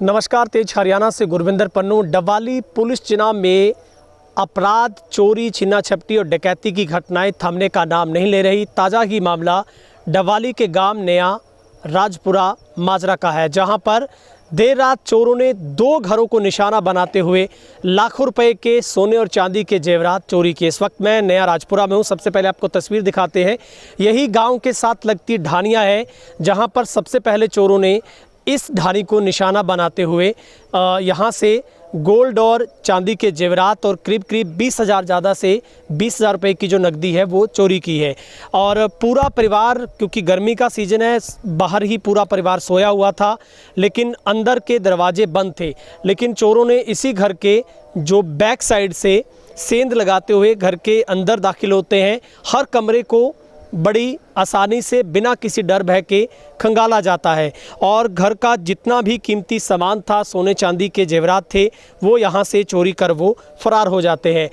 नमस्कार, तेज हरियाणा से गुरविंदर पन्नू। डवाली पुलिस चुनाव में अपराध, चोरी, छीना झपटी और डकैती की घटनाएं थमने का नाम नहीं ले रही। ताज़ा ही मामला डवाली के गांव नया राजपुरा माजरा का है, जहां पर देर रात चोरों ने 2 घरों को निशाना बनाते हुए लाखों रुपए के सोने और चांदी के जेवरात चोरी किए। इस वक्त मैं नया राजपुरा में हूं। सबसे पहले आपको तस्वीर दिखाते हैं। यही गांव के साथ लगती ढानियां है, जहां पर सबसे पहले चोरों ने इस ढानी को निशाना बनाते हुए यहाँ से गोल्ड और चांदी के जेवरात और करीब 20,000 ज़्यादा से 20,000 रुपये की जो नकदी है वो चोरी की है। और पूरा परिवार, क्योंकि गर्मी का सीज़न है, बाहर ही पूरा परिवार सोया हुआ था, लेकिन अंदर के दरवाजे बंद थे। लेकिन चोरों ने इसी घर के जो बैक साइड से सेंध लगाते हुए घर के अंदर दाखिल होते हैं। हर कमरे को बड़ी आसानी से बिना किसी डर भय के खंगाला जाता है और घर का जितना भी कीमती सामान था, सोने चांदी के जेवरात थे, वो यहाँ से चोरी कर वो फरार हो जाते हैं।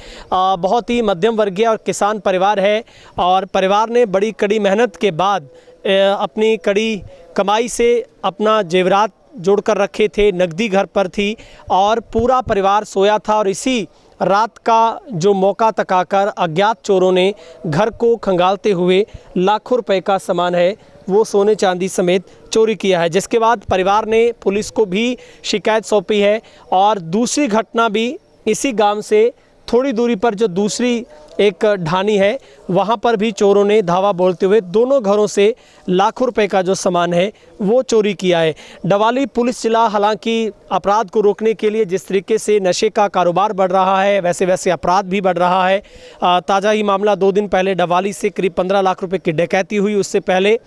बहुत ही मध्यम वर्गीय और किसान परिवार है और परिवार ने बड़ी कड़ी मेहनत के बाद अपनी कड़ी कमाई से अपना जेवरात जोड़ कर रखे थे, नकदी घर पर थी और पूरा परिवार सोया था। और इसी रात का जो मौका तकाकर अज्ञात चोरों ने घर को खंगालते हुए लाखों रुपए का सामान है वो सोने चांदी समेत चोरी किया है, जिसके बाद परिवार ने पुलिस को भी शिकायत सौंपी है। और दूसरी घटना भी इसी गांव से थोड़ी दूरी पर जो दूसरी एक ढानी है, वहां पर भी चोरों ने धावा बोलते हुए दोनों घरों से लाखों रुपए का जो सामान है वो चोरी किया है। डवाली पुलिस जिला हालांकि अपराध को रोकने के लिए जिस तरीके से नशे का कारोबार बढ़ रहा है, वैसे अपराध भी बढ़ रहा है। ताज़ा ही मामला 2 दिन पहले डवाली से करीब 15 लाख रुपए की डकैती हुई। उससे पहले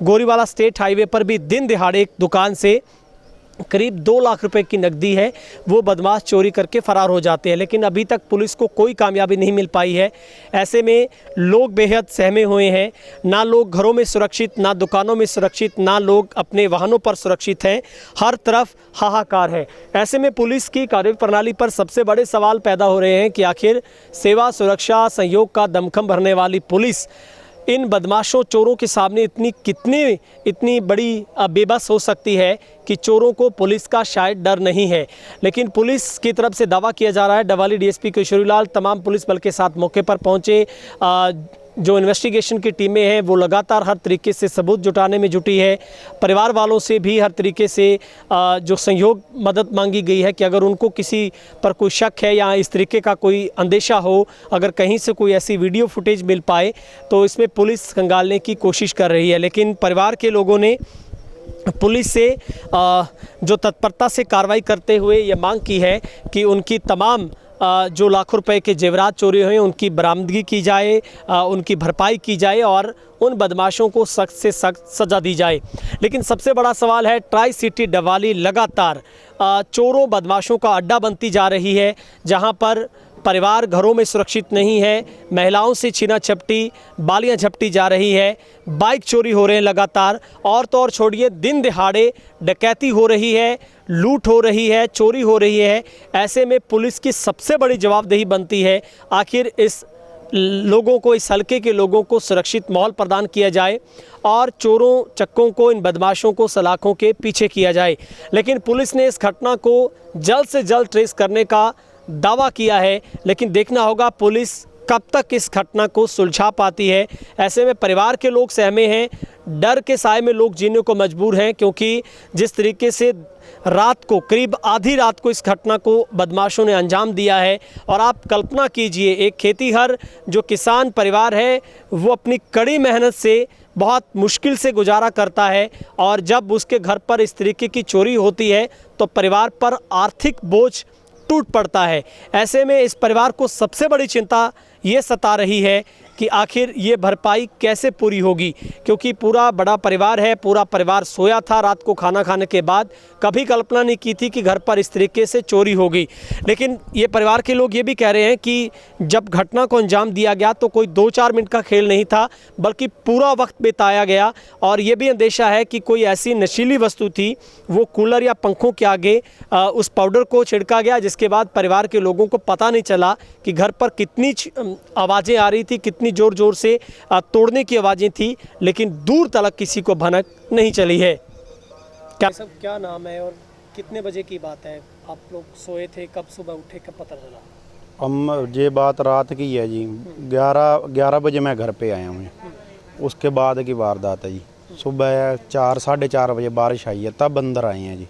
गोरीवाला स्टेट हाईवे पर भी दिन दिहाड़े एक दुकान से करीब 2 लाख रुपए की नकदी है वो बदमाश चोरी करके फ़रार हो जाते हैं, लेकिन अभी तक पुलिस को कोई कामयाबी नहीं मिल पाई है। ऐसे में लोग बेहद सहमे हुए हैं। ना लोग घरों में सुरक्षित, ना दुकानों में सुरक्षित, ना लोग अपने वाहनों पर सुरक्षित हैं। हर तरफ हाहाकार है। ऐसे में पुलिस की कार्यप्रणाली पर सबसे बड़े सवाल पैदा हो रहे हैं कि आखिर सेवा, सुरक्षा, सहयोग का दमखम भरने वाली पुलिस इन बदमाशों, चोरों के सामने इतनी बड़ी बेबस हो सकती है कि चोरों को पुलिस का शायद डर नहीं है। लेकिन पुलिस की तरफ से दावा किया जा रहा है। डवाली डीएसपी किशोरीलाल तमाम पुलिस बल के साथ मौके पर पहुंचे। जो इन्वेस्टिगेशन की टीमें हैं वो लगातार हर तरीके से सबूत जुटाने में जुटी है। परिवार वालों से भी हर तरीके से जो सहयोग, मदद मांगी गई है कि अगर उनको किसी पर कोई शक है या इस तरीके का कोई अंदेशा हो, अगर कहीं से कोई ऐसी वीडियो फुटेज मिल पाए तो इसमें पुलिस खंगालने की कोशिश कर रही है। लेकिन परिवार के लोगों ने पुलिस से जो तत्परता से कार्रवाई करते हुए ये मांग की है कि उनकी तमाम जो लाखों रुपए के जेवरात चोरी हुए उनकी बरामदगी की जाए, उनकी भरपाई की जाए और उन बदमाशों को सख्त से सख्त सज़ा दी जाए। लेकिन सबसे बड़ा सवाल है, ट्राई सिटी डवाली लगातार चोरों, बदमाशों का अड्डा बनती जा रही है, जहां पर परिवार घरों में सुरक्षित नहीं है। महिलाओं से छीना झपटी, बालियां झपटी जा रही है, बाइक चोरी हो रहे हैं लगातार, और तो और छोड़िए दिन दिहाड़े डकैती हो रही है, लूट हो रही है, चोरी हो रही है। ऐसे में पुलिस की सबसे बड़ी जवाबदेही बनती है आखिर इस लोगों को, इस हल्के के लोगों को सुरक्षित माहौल प्रदान किया जाए और चोरों चक्कों को, इन बदमाशों को सलाखों के पीछे किया जाए। लेकिन पुलिस ने इस घटना को जल्द से जल्द ट्रेस करने का दावा किया है, लेकिन देखना होगा पुलिस कब तक इस घटना को सुलझा पाती है। ऐसे में परिवार के लोग सहमे हैं, डर के साए में लोग जीने को मजबूर हैं, क्योंकि जिस तरीके से रात को, करीब आधी रात को इस घटना को बदमाशों ने अंजाम दिया है। और आप कल्पना कीजिए, एक खेतीहर जो किसान परिवार है वो अपनी कड़ी मेहनत से बहुत मुश्किल से गुजारा करता है, और जब उसके घर पर इस तरीके की चोरी होती है तो परिवार पर आर्थिक बोझ टूट पड़ता है। ऐसे में इस परिवार को सबसे बड़ी चिंता ये सता रही है कि आखिर ये भरपाई कैसे पूरी होगी, क्योंकि पूरा बड़ा परिवार है, पूरा परिवार सोया था रात को खाना खाने के बाद। कभी कल्पना नहीं की थी कि घर पर इस तरीके से चोरी होगी। लेकिन ये परिवार के लोग ये भी कह रहे हैं कि जब घटना को अंजाम दिया गया तो कोई 2-4 मिनट का खेल नहीं था, बल्कि पूरा वक्त बिताया गया। और ये भी अंदेशा है कि कोई ऐसी नशीली वस्तु थी, वो कूलर या पंखों के आगे उस पाउडर को छिड़का गया, जिसके बाद परिवार के लोगों को पता नहीं चला कि घर पर कितनी आवाज़ें आ रही थी, कितनी ज़ोर ज़ोर से तोड़ने की आवाज़ें थी, लेकिन दूर तक किसी को भनक नहीं चली है। क्या नाम है और कितने बजे की बात है? आप लोग सोए थे, कब सुबह उठे, कब पता चला? हम ये बात रात की है जी। 11 बजे मैं घर पे आया हूँ। उसके बाद की वारदात है जी। सुबह 4 साढ़े 4 बजे बारिश आई है, तब अंदर आए हैं जी।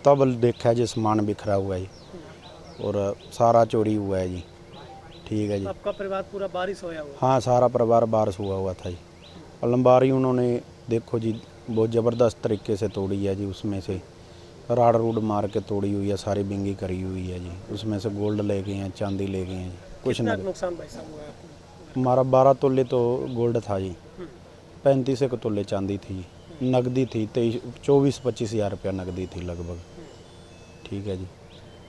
तब देखा जी सामान बिखरा हुआ है जी और सारा चोरी हुआ है जी। ठीक है जी। आपका परिवार पूरा बारिश होया हुआ? हाँ, सारा परिवार बारिश हुआ था जी। अलमारी उन्होंने देखो जी बहुत ज़बरदस्त तरीके से तोड़ी है जी। उसमें से राड़ रूड मार के तोड़ी हुई है, सारी बिंगी करी हुई है जी। उसमें से गोल्ड ले गए हैं, चांदी ले गए हैं जी। कुछ कितना ना, नुकसान भाई साहब हुआ है आपको? हमारा 12 तोले तो गोल्ड था जी, 35 एक तोले चांदी थी, नकदी थी 24-25 हज़ार रुपया नकदी थी लगभग। ठीक है जी।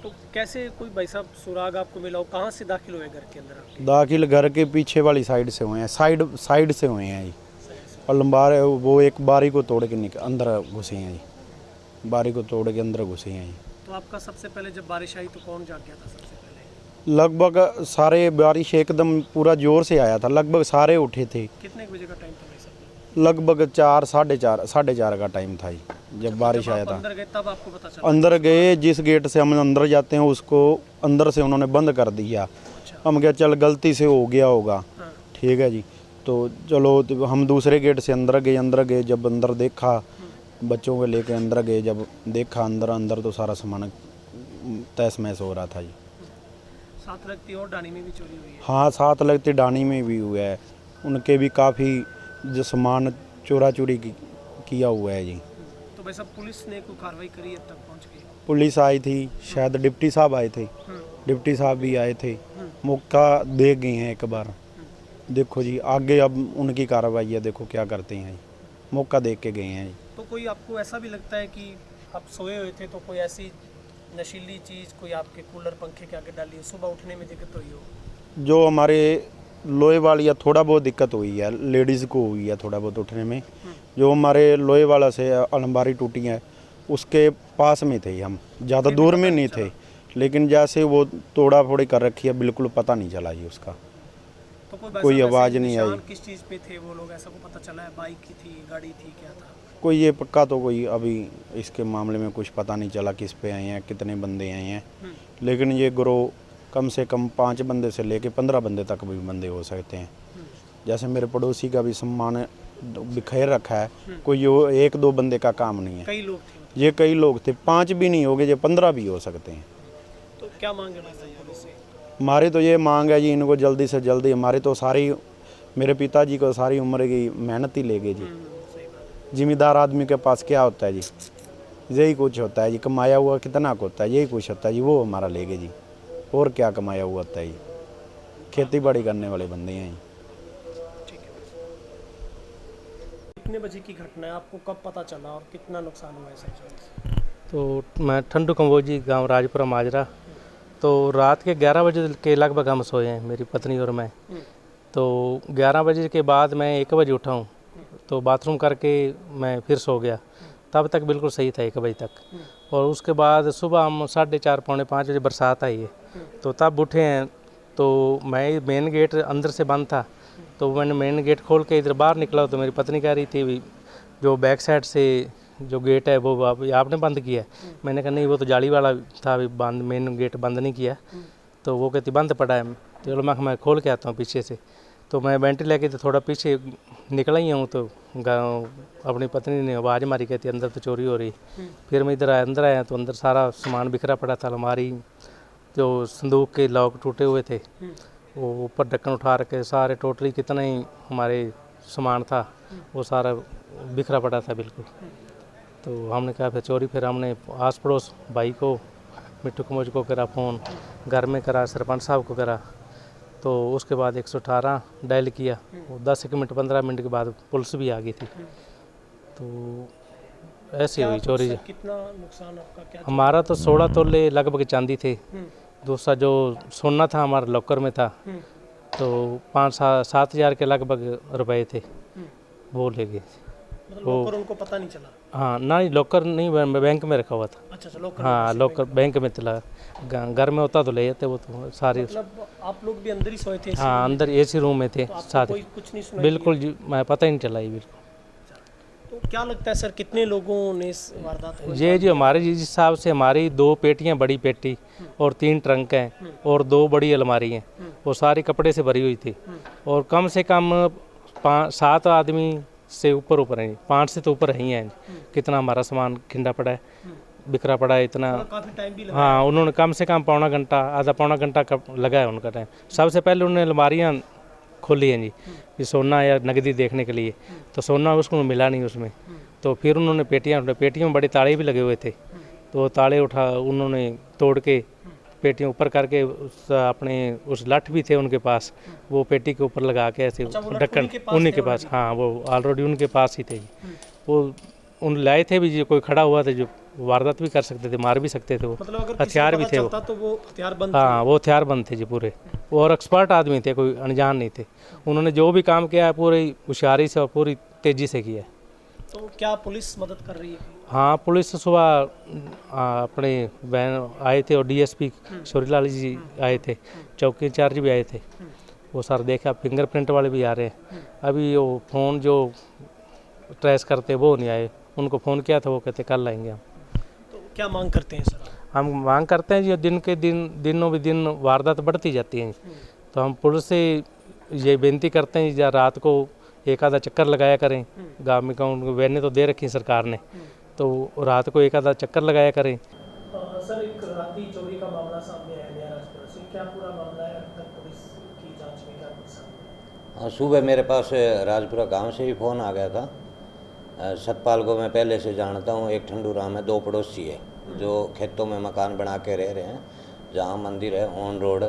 तो कैसे कोई भाई साहब सुराग आपको मिला हो? कहाँ से दाखिल हुए घर के अंदर आपके? दाखिल घर के पीछे वाली साइड से हुए हैं, साइड से हुए हैं जी। और लंबार वो एक बारी को तोड़ के अंदर घुसे हैं जी। बारी को तोड़ के अंदर घुसे हैं जी। तो आपका सबसे पहले जब बारिश आई तो कौन जाग गया था सबसे पहले? लगभग सारे, बारिश एकदम पूरा जोर से आया था, लगभग सारे उठे थे। कितने बजे का टाइम था भाई साहब? लगभग 4 साढ़े चार का टाइम था जी जब बारिश आया था। अंदर गए तब आपको पता चला? अंदर गए, जिस गेट से हम अंदर जाते हैं उसको अंदर से उन्होंने बंद कर दिया। हम क्या, चल गलती से हो गया होगा। हाँ। ठीक है जी। तो चलो, तो हम दूसरे गेट से अंदर गए। जब अंदर देखा, बच्चों को लेके अंदर गए, जब देखा अंदर तो सारा सामान तहस महस हो रहा था जी। 7 लगती और डानी में भी चोरी हुई है? हाँ, 7 लगती डानी में भी हुआ है। उनके भी काफ़ी जो सामान चोरा चोरी किया हुआ है जी। तो भाई साहब पुलिस ने कोई कार्रवाई करी अब तक पहुंच गई? पुलिस आई थी, शायद डिप्टी साहब आए थे। डिप्टी साहब भी आए थे, मौका दे गए हैं एक बार। देखो जी आगे अब उनकी कार्रवाई है, देखो क्या करते हैं जी। मौका देख के गए हैं जी। तो कोई आपको ऐसा भी लगता है कि आप सोए हुए थे तो कोई ऐसी नशीली चीज़ कोई आपके कूलर पंखे के आगे डाली हो, सुबह उठने में दिक्कत हुई हो? जो हमारे लोहे वाली या थोड़ा बहुत दिक्कत हुई है, लेडीज़ को हुई है थोड़ा बहुत उठने में। जो हमारे लोहे वाला से अलमारी टूटी है उसके पास में थे हम, ज़्यादा दूर में नहीं थे, लेकिन जैसे वो तोड़ा फोड़ी कर रखी है बिल्कुल पता नहीं चला जी उसका। तो कोई आवाज़ नहीं आई। किस चीज़ पे थे वो लोग, ऐसा को पता चला है? बाइक की थी, गाड़ी थी, क्या था? कोई ये पक्का तो कोई अभी इसके मामले में कुछ पता नहीं चला किस पे आए हैं, कितने बंदे आए हैं। लेकिन ये ग्रोह कम से कम 5 बंदे से लेके 15 बंदे तक भी बंदे हो सकते हैं। जैसे मेरे पड़ोसी का भी सामान बिखेर रखा है, कोई ये 1-2 बंदे का काम नहीं है। कई लोग थे? ये कई लोग थे, 5 भी नहीं होंगे, ये 15 भी हो सकते हैं। तो क्या मांगे भाई साहब पुलिस से? हमारी तो ये मांग है जी, इनको जल्दी से जल्दी, हमारी तो सारी, मेरे पिताजी को सारी उम्र की मेहनत ही ले गए जी। सही बात। जिम्मेदार आदमी के पास क्या होता है जी, यही कुछ होता है जी। कमाया हुआ कितना का होता है, यही कुछ होता है जी, वो हमारा ले गए जी। और क्या कमाया हुआ होता है जी, खेती बाड़ी करने वाले बंदे हैं जी। ठीक है। कितने बजे की घटना है, आपको कब पता चला और कितना नुकसान हुआ है सब? तो मैं ठंडू कंबोजी, गांव राजपुरा माजरा। तो रात के 11 बजे के लगभग हम सोए हैं, मेरी पत्नी और मैं। तो 11 बजे के बाद मैं 1 बजे उठा हूँ, तो बाथरूम करके मैं फिर सो गया। तब तक बिल्कुल सही था 1 बजे तक। और उसके बाद सुबह हम 4:30 पौने 5 बजे बरसात आई है, तो तब उठे हैं। तो मैं, मेन गेट अंदर से बंद था, तो मैंने मेन गेट खोल के इधर बाहर निकला, तो मेरी पत्नी कह रही थी भी जो बैक साइड से जो गेट है वो आपने बंद किया है। मैंने कहा नहीं, वो तो जाली वाला था, अभी बंद, मेन गेट बंद नहीं किया। तो वो कहती बंद पड़ा है। तो मैं खोल के आता हूँ पीछे से। तो मैं बेंटी लेके तो थोड़ा पीछे निकला ही हूँ, तो अपनी पत्नी ने आवाज़ मारी, कहती अंदर तो चोरी हो रही। फिर मैं अंदर आया तो अंदर सारा सामान बिखरा पड़ा था। अलमारी, जो संदूक के लॉक टूटे हुए थे, वो ऊपर ढक्कन उठा रखे, सारे टोटली कितना ही हमारे सामान था वो सारा बिखरा पड़ा था बिल्कुल। तो हमने कहा फिर चोरी, फिर हमने आस पड़ोस भाई को, मिट्टू कमोज को करा फ़ोन, घर में करा, सरपंच साहब को करा। तो उसके बाद 118 डायल किया। वो 10 मिनट 15 मिनट के बाद पुलिस भी आ गई थी। तो ऐसी हुई चोरी। कितना नुकसान आपका? क्या हमारा तो 16 तोले लगभग चांदी थे। दूसरा जो सोना था हमारा लॉकर में था, तो 5-7 हज़ार के लगभग रुपए थे, वो ले गए। मतलब लॉकर उनको पता नहीं चला? हाँ, नहीं लॉकर नहीं, बैंक में रखा हुआ था। अच्छा, लॉकर? हाँ, लॉकर बैंक में चला, घर में होता तो ले जाते वो तो सारी। मतलब आप लोग भी अंदर ही सोए थे? हाँ, अंदर एसी रूम में थे तो साथ। कोई कुछ नहीं सुना? बिल्कुल जी, मैं पता ही नहीं चला ये बिल्कुल। तो तो क्या लगता है सर, कितने लोगों ने इस वारदात को? ये जो हमारे जिस हिसाब से हमारी 2 पेटियां, बड़ी पेटी और 3 ट्रंक हैं और 2 बड़ी अलमारी हैं, वो सारी कपड़े से भरी हुई थी और कम से कम 7 आदमी से ऊपर हैं, 5 से तो ऊपर ही हैं। कितना हमारा सामान खिंडा पड़ा है, बिखरा पड़ा है इतना। काफ़ी टाइम भी लगा। हाँ, उन्होंने कम से कम पौना घंटा, आधा पौना घंटा लगा है उनका टाइम। सबसे पहले उन्होंने अलमारियाँ खोली हैं जी, ये सोना या नकदी देखने के लिए, तो सोना उसको मिला नहीं उसमें। तो फिर उन्होंने पेटियाँ में बड़े ताले भी लगे हुए थे, तो वो ताले उन्होंने तोड़ के पेटियाँ ऊपर करके अपने उस लठ भी थे उनके पास, वो पेटी के ऊपर लगा के ऐसे ढक्कन उन्हीं के पास, हाँ वो ऑलरेडी उनके पास ही थे। वो उन लाए थे भी, जो कोई खड़ा हुआ था जो वारदात भी कर सकते थे, मार भी सकते थे, वो मतलब अगर हथियार भी थे वो। तो वो हथियार बंद हाँ, वो हथियार बंद थे जी पूरे, और एक्सपर्ट आदमी थे, कोई अनजान नहीं थे। उन्होंने जो भी काम किया है पूरी होशियारी से और पूरी तेज़ी से किया है। तो क्या पुलिस मदद कर रही है? हाँ, पुलिस सुबह अपने बहन आए थे और डीएसपी सूर्यलाल जी आए थे, चौकी इंचार्ज भी आए थे, वो सर देखा, फिंगरप्रिंट वाले भी आ रहे हैं। अभी वो फ़ोन जो ट्रेस करते वो नहीं आए, उनको फ़ोन किया था, वो कहते कल आएंगे हम। तो क्या मांग करते हैं सर? हम मांग करते हैं जी, दिनों भी दिन वारदात बढ़ती जाती हैं, तो हम पुलिस से ये बेनती करते हैं या रात को एक आधा चक्कर लगाया करें। गाँव में गाँव वैने तो दे रखी सरकार ने, तो रात को एक आधा चक्कर लगाया करें। सर, एक राती चोरी का मामला सामने आया नया राजपुरा से, क्या पूरा मामला है? अब तक पुलिस की जांच में क्या कुछ सामने? हाँ, सुबह मेरे पास राजपुरा गांव से ही फ़ोन आ गया था। सतपाल को मैं पहले से जानता हूँ, एक ठंडू राम है, 2 पड़ोसी है जो खेतों में मकान बना के रह रहे हैं, जहाँ मंदिर है ऑन रोड।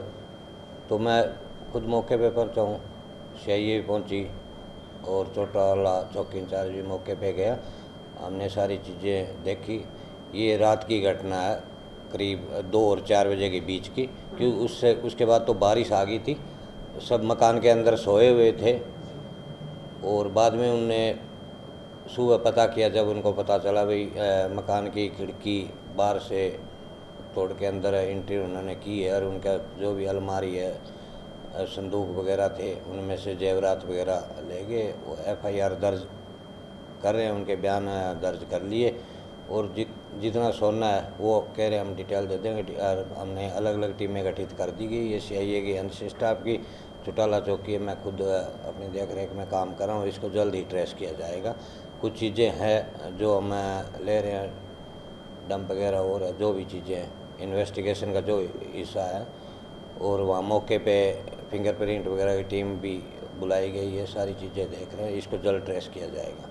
तो मैं खुद मौके पे पहुँचा हूँ, सीआईए भी पहुँची और चौटाला चौकी इंचार्ज भी मौके पे गया। हमने सारी चीज़ें देखी। ये रात की घटना है, करीब 2 और 4 बजे के बीच की, क्योंकि उसके बाद तो बारिश आ गई थी, सब मकान के अंदर सोए हुए थे। और बाद में उनने सुबह पता किया, जब उनको पता चला भाई मकान की खिड़की बाहर से तोड़ के अंदर एंट्री उन्होंने की है, और उनका जो भी अलमारी है, संदूक वगैरह थे, उनमें से जेवरात वगैरह ले गए। वो एफआईआर दर्ज कर रहे हैं, उनके बयान दर्ज कर लिए, और जितना सोना है वो कह रहे हैं हम डिटेल दे देंगे। हमने अलग अलग टीमें गठित कर दी गई, ये सीआईए की अंश स्टाफ की, चौटाला चौकी, मैं खुद अपनी देख रेख में काम कर रहा हूँ। इसको जल्द ही ट्रेस किया जाएगा। कुछ चीज़ें हैं जो हम ले रहे हैं, डंप वगैरह और जो भी चीज़ें हैं, इन्वेस्टिगेशन का जो हिस्सा है, और वहाँ मौके पे फिंगरप्रिंट वगैरह की टीम भी बुलाई गई है, सारी चीज़ें देख रहे हैं, इसको जल्द ट्रेस किया जाएगा।